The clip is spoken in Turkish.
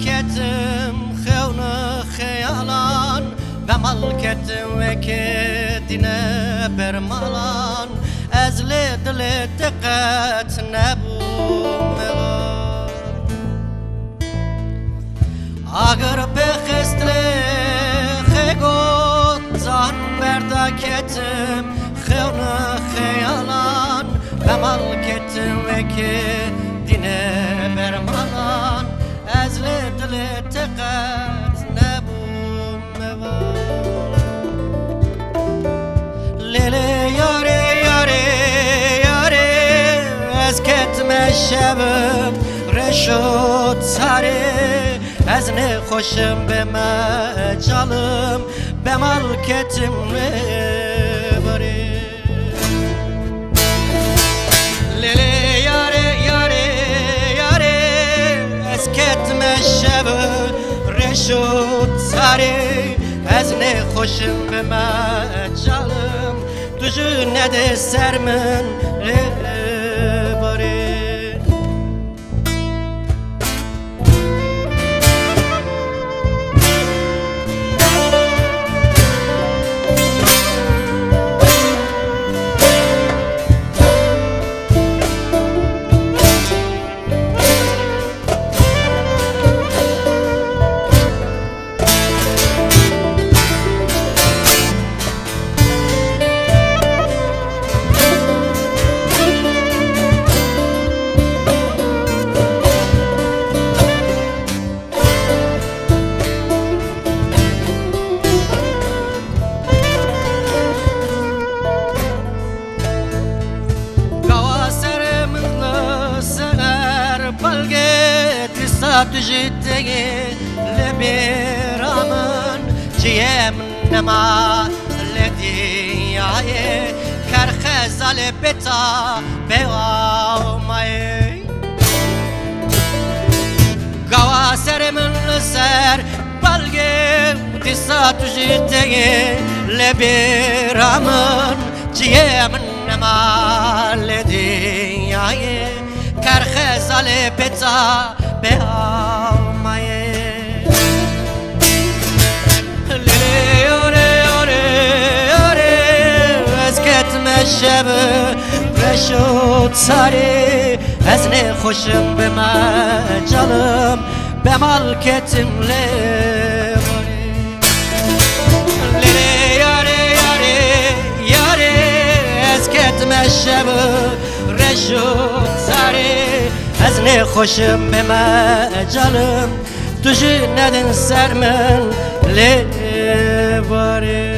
kettim xevni xeyalan Bemal kettim ve kedine bermalan Ezli dili diqqet nebum Ağır bexistli xegot zan berda kettim xevni xeyalan Bemal kettim ve kedine bermalan Ezli dili diqqet nebum Lele yare yare yare Ez ketme şevim reşot sare Ez ne hoşum beme calım Bemal ketim ne bari Lele yare yare yare Ez ketme şevim reşot sare Ez ne hoşum beme calım Düzü ne de sermin bari Tujitegi lebiramın ciyem nema lediyaye Kerxezale beta bevamaye Gava serimin ser balge Disa tujitegi lebiramın ciyem nema lediyaye Kerxezale beta beğenmeye Lele yore yore yore Ez ketme şebi reşut sari Ez ne hoşum beme calım Bemal ketimle Lele yore yore yore Ez ketme şebi reşut sari Ez ne hoşum beme calım Tujü nedin sermin le bari